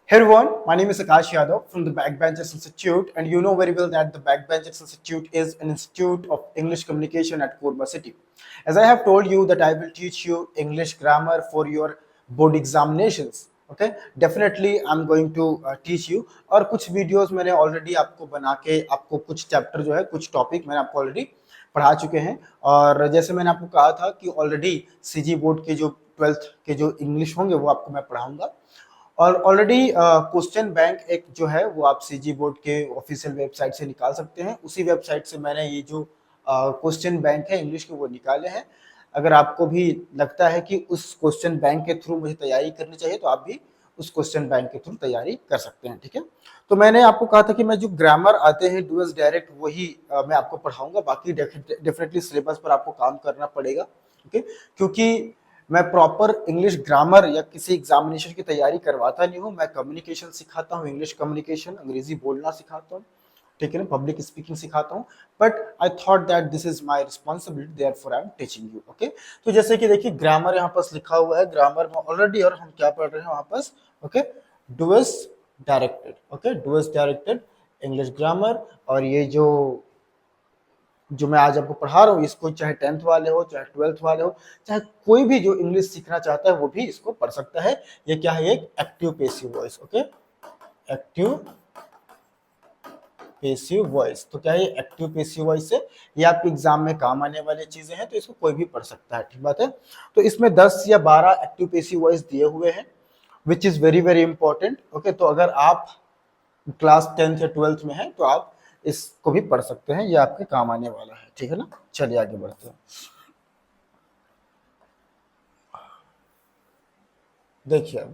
Hey everyone, my name is Akash Yadav from the Backbenchers Institute, and you know very well that the Backbenchers Institute is an institute of English communication at Korba City. As I have told you that I will teach you English grammar for your board examinations. Okay, definitely I'm going to teach you. और कुछ videos मैंने already आपको बना के आपको कुछ chapter जो है कुछ टॉपिक मैंने आपको ऑलरेडी पढ़ा चुके हैं। और जैसे मैंने आपको कहा था कि ऑलरेडी सीजी बोर्ड के जो 12th के जो इंग्लिश होंगे वो आपको मैं पढ़ाऊंगा। और ऑलरेडी क्वेश्चन बैंक एक जो है वो आप सीजी बोर्ड के ऑफिशियल वेबसाइट से निकाल सकते हैं। उसी वेबसाइट से मैंने ये जो क्वेश्चन बैंक है इंग्लिश के वो निकाले हैं। अगर आपको भी लगता है कि उस क्वेश्चन बैंक के थ्रू मुझे तैयारी करनी चाहिए तो आप भी उस क्वेश्चन बैंक के थ्रू तैयारी कर सकते हैं। ठीक है, तो मैंने आपको कहा था कि मैं जो ग्रामर आते हैं डूअर्स डायरेक्ट वही मैं आपको पढ़ाऊंगा। बाकी डेफिनेटली सिलेबस पर आपको काम करना पड़ेगा। ओके, क्योंकि मैं प्रॉपर इंग्लिश ग्रामर या किसी एग्जामिनेशन की तैयारी करवाता नहीं हूँ। मैं कम्युनिकेशन सिखाता हूँ, इंग्लिश कम्युनिकेशन, अंग्रेजी बोलना सिखाता हूँ, ठीक है ना, पब्लिक स्पीकिंग सिखाता हूँ। But I thought that this is my responsibility, therefore I am teaching you. Okay, तो जैसे कि देखिए ग्रामर यहाँ पर लिखा हुआ है, ग्रामर में ऑलरेडी, और हम क्या पढ़ रहे हैं वहां पर, okay, doers directed, okay, doers directed English grammar. और ये जो मैं आज आपको पढ़ा रहा हूँ इसको चाहे 10th वाले हो, चाहे 12th वाले हो, चाहे कोई भी जो इंग्लिश सीखना चाहता है वो भी इसको पढ़ सकता है। ये क्या है, एक active passive voice. Okay, active passive voice. तो क्या है, एक्टिव पेसिव वॉइस है, ये आपके एग्जाम में काम आने वाली चीजें हैं, तो इसको कोई भी पढ़ सकता है। ठीक बात है। तो इसमें 10 या 12 एक्टिव पेसिव वॉइस दिए हुए हैं, which is very very important. Okay, तो अगर आप क्लास 10th या 12th में है तो आप इसको भी पढ़ सकते हैं, ये आपके काम आने वाला है। ठीक है ना, चलिए आगे बढ़ते हैं। देखिए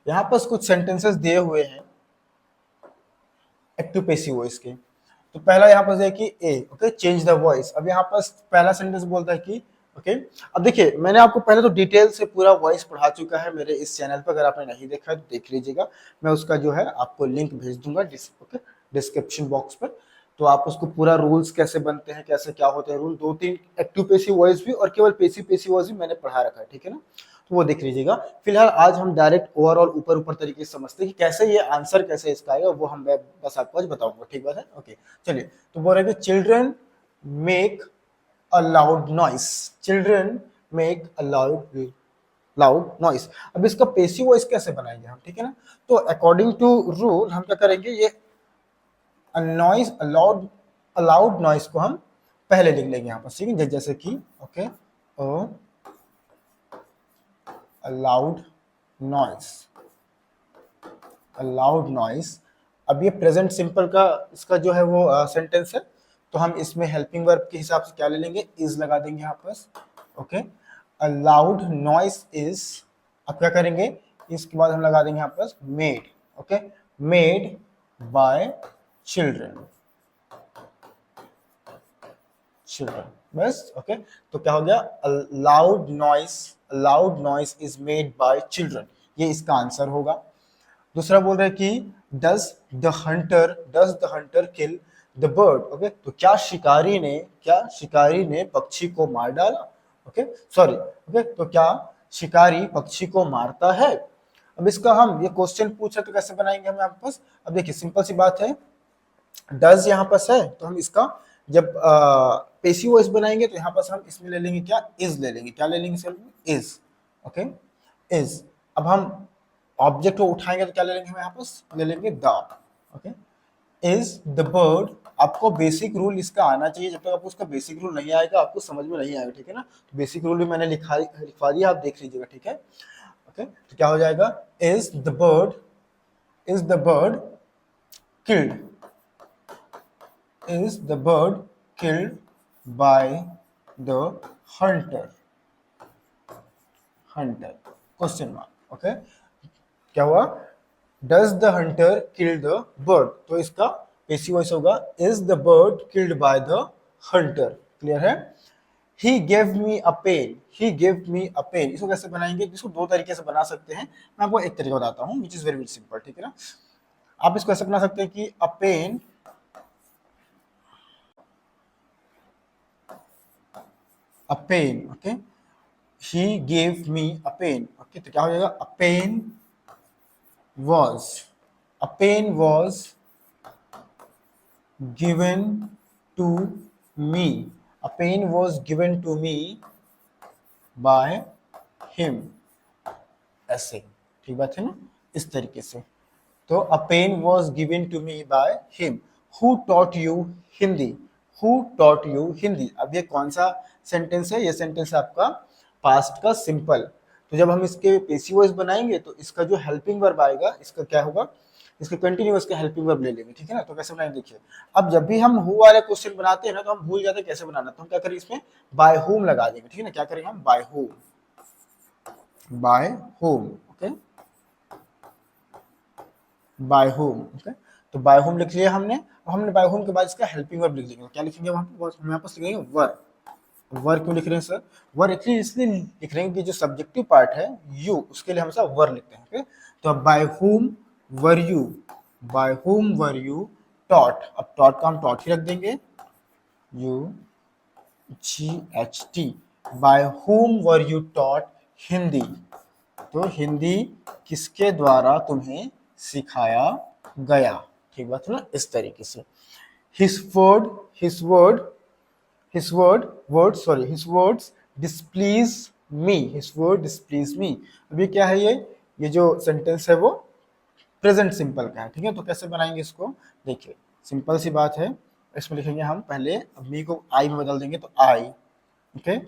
यहाँ पर कुछ सेंटेंसेस दिए हुए हैं एक्टिव पेसिव वॉइस के। तो पहला यहाँ पर है कि ए, ओके, चेंज द वॉइस। अब यहाँ पर पहला सेंटेंस बोलता है कि ओके, अब देखिए मैंने आपको पहले तो डिटेल से पूरा वॉइस पढ़ा चुका है मेरे इस चैनल पर। अगर आपने नहीं देखा है तो देख लीजिएगा, मैं उसका जो है आपको लिंक भेज दूंगा डिस्क्रिप्शन बॉक्स पर। तो आप उसको पूरा रूल्स कैसे बनते हैं, कैसे क्या होते हैं रूल, 2-3 एक्टिव पेसिव वॉइस भी और केवल पेसिव वॉइस भी मैंने पढ़ा रखा है। ठीक है ना, तो वो देख लीजिएगा। फिलहाल आज हम डायरेक्ट ओवरऑल ऊपर ऊपर तरीके से समझते हैं कि कैसे ये आंसर कैसे इसका आएगा, वो हम बस आपको आज बताऊंगा। ठीक बात है, ओके। चलिए, तो बोल रहे हैं कि children make a loud noise, children make a loud noise. अब इसका पेसिव वॉइस कैसे बनाएंगे हम, ठीक है ना। तो अकॉर्डिंग टू रूल हम क्या करेंगे, ये नॉइस, अलाउड नॉइस को हम पहले लिख लेंगे यहाँ पर, ठीक है, जैसे कि okay, allowed noise, allowed noise. अब ये प्रेजेंट सिंपल का इसका जो है वो सेंटेंस है, तो हम इसमें हेल्पिंग वर्ब के हिसाब से क्या ले लेंगे, इज लगा देंगे यहाँ पर। ओके, अलाउड नॉइस इज, अब क्या करेंगे, इसके बाद हम लगा देंगे यहाँ पर made. Okay, made by children, children, बस। ओके, तो क्या हो गया, loud noise is made by children, ये इसका आंसर होगा। दूसरा बोल रहा है कि does the Hunter kill the bird. Okay, तो क्या शिकारी ने पक्षी को मार डाला। ओके, सॉरी, ओके, तो क्या शिकारी पक्षी को मारता है। अब इसका हम ये क्वेश्चन पूछे तो कैसे बनाएंगे हम यहाँ पास। अब देखिए सिंपल सी बात है, डज यहाँ पास है तो हम इसका जब पेसिव वॉइस बनाएंगे तो यहाँ पास हम इसमें ले लेंगे क्या, इज ले लेंगे। क्या ले लेंगे सर, इज। Okay, is. अब हम ऑब्जेक्ट को उठाएंगे तो क्या ले लेंगे हम यहाँ पास, ले लेंगे the. Okay, is the bird. आपको बेसिक रूल इसका आना चाहिए, जब तक आपको उसका बेसिक रूल नहीं आएगा आपको समझ में नहीं आएगा। ठीक है ना, तो बेसिक रूल भी मैंने लिखवा दिया, आप देख लीजिएगा। ठीक है, ओके, तो क्या हो जाएगा, is the bird killed, is the bird killed by the hunter, question mark. Okay, क्या हुआ, does the hunter kill the bird, तो इसका पेसिव वॉइस होगा is the bird killed by the hunter। Clear है। he gave me a pain, इसको कैसे बनाएंगे, इसको दो तरीके से बना सकते हैं, मैं आपको एक तरीका बताता हूँ which is very very simple. ठीक है ना, आप इसको ऐसे बना सकते हैं कि a pain, okay, he gave me a pain। Okay, तो क्या हो जाएगा, a pain was, a pen was given to me, a pen was given to me by him, ऐसे, ठीक बात है ना, इस तरीके से। तो a pen was given to me by him. Who taught you Hindi, who taught you Hindi. अब ये कौन सा सेंटेंस है, ये सेंटेंस है आपका पास्ट का सिंपल। तो जब हम इसके पेसिव वॉइस बनाएंगे तो इसका जो हेल्पिंग वर्ब आएगा, इसका क्या होगा, इसके कंटिन्यूअस का हेल्पिंग वर्ब ले लेंगे, ठीक है ना। तो कैसे बनाएंगे देखिए, अब जब भी हम हु वाले क्वेश्चन बनाते हैं ना तो हम भूल जाते हैं कैसे बनाना, तो हम क्या करें इसमें बाय होम लगा देंगे, ठीक है ना। क्या करेंगे हम by home, by home, okay, by home, okay. तो बाय होम लिख लिया हमने। अब हमने बाय होम के बाद इसका हेल्पिंग वर्ब लिख लेंगे। क्या लिखेंगे वहां पर, हम यहाँ पर लिखेंगे वर। वर क्यों लिख रहे हैं सर, वर एक्चुअली इसलिए लिख रहे हैं कि जो सब्जेक्टिव पार्ट है यू, उसके लिए हमेशा वर लिखते हैं, ओके। तो अब by home were you, by home were you taught, अब टॉट का हम टॉट ही रख देंगे, U G H T, by home were you taught Hindi. तो हिंदी किसके द्वारा तुम्हें सिखाया गया, ठीक बात है ना, इस तरीके से। His word, his word, his word, word sorry, his words displease me, his word displease me. अभी क्या है ये जो सेंटेंस है वो प्रेजेंट सिंपल का है, ठीक है। तो कैसे बनाएंगे इसको, देखिए सिंपल सी बात है। इसमें लिखेंगे हम पहले, मी को आई में बदल देंगे, तो I, okay,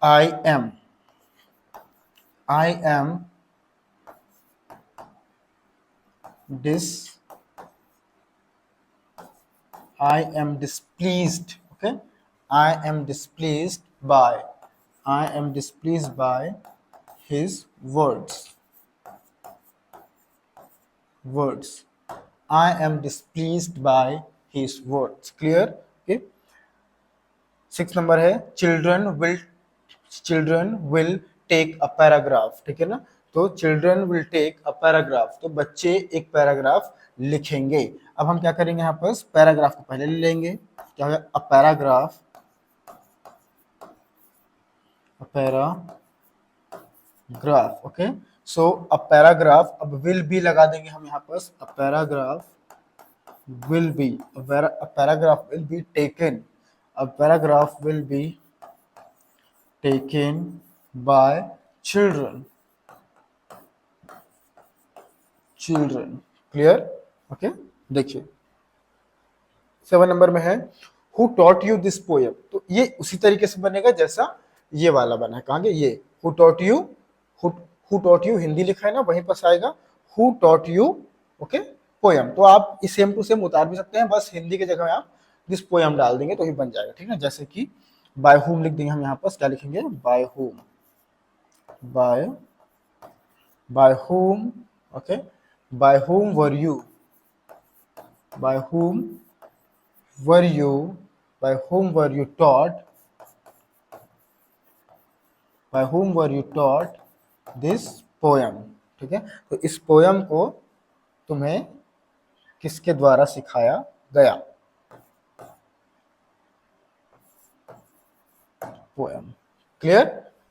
I am, I am dis, I am displeased, okay, I am displeased by, I am displeased by his words, words, I am displeased by his words, clear, okay। 6 number है children will take a paragraph, ठीक है ना। तो children will take a paragraph, तो बच्चे एक paragraph लिखेंगे। अब हम क्या करेंगे, यहाँ पर पैराग्राफ को पहले ले लेंगे, क्या है a paragraph, a paragraph, okay. So a paragraph, अब विल बी लगा देंगे हम यहाँ पर, a paragraph will be, a paragraph will be taken, a paragraph will be taken by children, children, clear, okay। देखिए 7 नंबर में है who taught you this poem, तो ये उसी तरीके से बनेगा जैसा ये वाला बना है, कहांगे ये who taught you, who taught you Hindi लिखा है ना, वहीं पर आएगा who taught you, okay, poem. तो आप इस सेम टू सेम उतार भी सकते हैं, बस हिंदी की जगह में आप दिस पोएम डाल देंगे तो ही बन जाएगा, ठीक है। जैसे कि बाय होम लिख देंगे हम यहाँ पर, क्या लिखेंगे by home, by, by home, okay, by home were you, by whom were you, by whom were you taught, by whom were you taught this poem, ठीक है। तो इस पोयम को तुम्हें किसके द्वारा सिखाया गया, पोयम, क्लियर,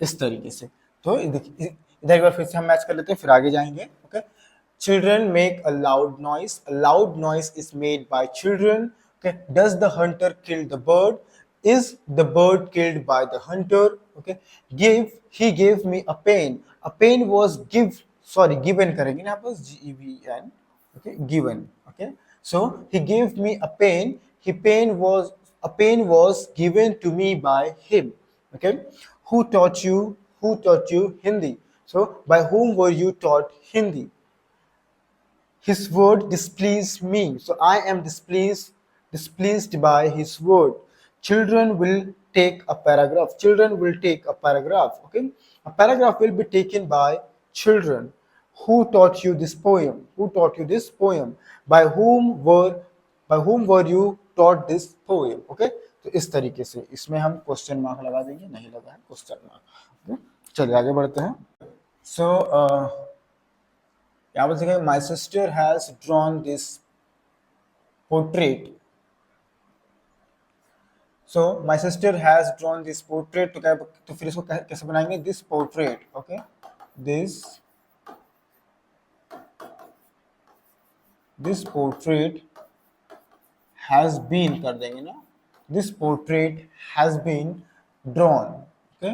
इस तरीके से। तो देखिए इधर एक बार फिर से हम मैच कर लेते हैं, फिर आगे जाएंगे, okay. Children make a loud noise. A loud noise is made by children. Okay. Does the hunter kill the bird? Is the bird killed by the hunter? Okay. He gave me a pen. A pen was given करेंगे ना, यहाँ पर GEVN, okay, given, okay। So he gave me a pen. A pen was given to me by him. Okay. Who taught you Hindi? So by whom were you taught Hindi? His word displeased me, so I am displeased by his word. Children will take a paragraph, children will take a paragraph, okay. A paragraph will be taken by children. Who taught you this poem? Who taught you this poem? By whom were you taught this poem, okay। तो इस तरीके से इसमें हम question mark लगा देंगे, नहीं लगा है क्वेश्चन मार्क, okay? चलिए आगे बढ़ते हैं। सो यहाँ पर देखिए my sister has drawn this portrait, so my sister has drawn this portrait, तो क्या, तो फिर इसको कैसे बनाएंगे, this portrait, okay, this portrait has been कर देंगे ना, this portrait has been drawn, okay,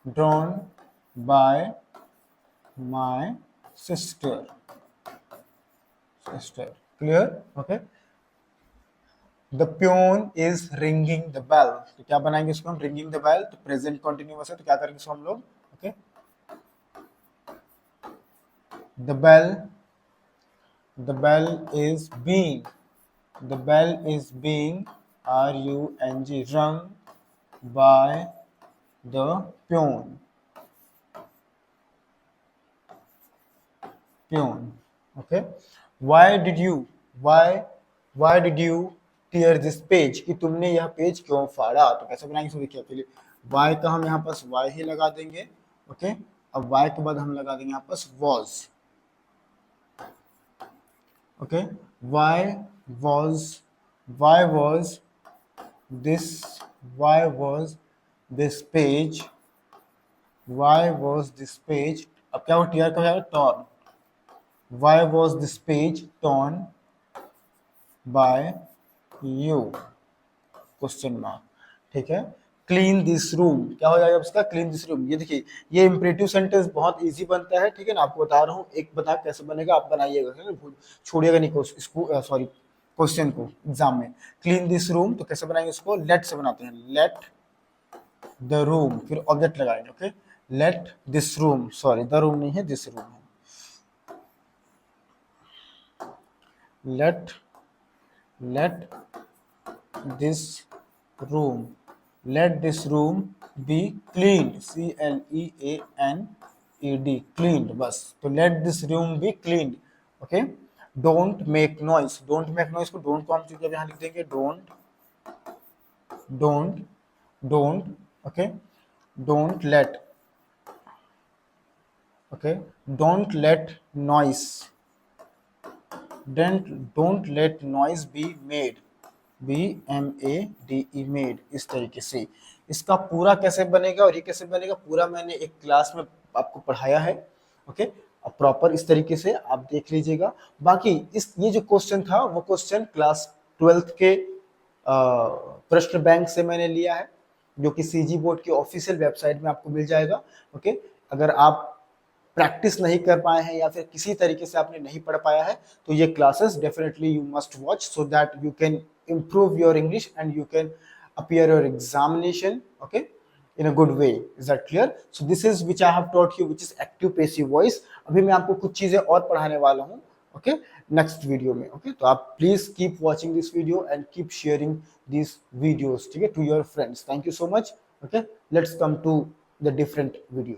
drawn by my sister, clear, okay. The peon is ringing the bell, तो क्या बनाएंगे इसको हम, रिंगिंग द बेल, तो प्रेजेंट कंटिन्यूअस है तो क्या करेंगे इसको हम लोग, okay. The bell is being, the bell is being RUNG rung by the peon, okay। why did you tear this page, कि तुमने यह पेज क्यों फाड़ा, तो कैसे बनाएंगे इसको, देखिए पहले why का हम यहाँ पास why ही लगा देंगे, ओके। अब why के बाद हम लगा देंगे यहाँ पास was, okay. why was this page, अब क्या हो, टीयर का हो जाएगा torn, why was this page torn by you, question mark, ठीक है। क्लीन दिस रूम, क्या हो जाएगा इसका, क्लीन दिस रूम। ये देखिए ये इंपरेटिव सेंटेंस बहुत इजी बनता है, ठीक है ना, आपको बता रहा हूँ, एक बता कैसे बनेगा, आप बनाइएगा, छोड़िएगा नहीं इसको, सॉरी क्वेश्चन को एग्जाम में। क्लीन दिस रूम, तो कैसे बनाएंगे इसको, लेट से बनाते हैं, लेट द रूम, फिर ऑब्जेक्ट लगाएंगे, okay. Let this room, sorry the room नहीं है, दिस रूम है, let this room be cleaned, CLEANED, cleaned, बस, तो let this room be cleaned, okay। don't make noise को don't को हम चुके यहाँ लिख देंगे, don't, okay। don't let, okay, don't let noise be made, BMADE, made, इस तरीके से इसका पूरा कैसे बनेगा और ये कैसे बनेगा, पूरा मैंने एक क्लास में आपको पढ़ाया है, ओके। अब प्रॉपर इस तरीके से आप देख लीजिएगा। बाकी ये जो क्वेश्चन था वो क्वेश्चन क्लास 12th के प्रश्न बैंक से मैंने लिया है, जो कि CG बोर्ड की ऑफिशियल वेबसाइट में आपको मिल जाएगा, ओके। अगर आप प्रैक्टिस नहीं कर पाए हैं या फिर किसी तरीके से आपने नहीं पढ़ पाया है, तो ये classes definitely you must watch, so that you can improve your English and you can appear your examination, okay, in a good way, is that clear? So this is which I have taught you, which is active passive voice। अभी मैं आपको कुछ चीजें और पढ़ाने वाला हूँ, okay, next video में, okay। तो आप please keep watching this video and keep sharing this videos, ठीक है, to your friends. Thank you so much, okay। Let's come to the different video.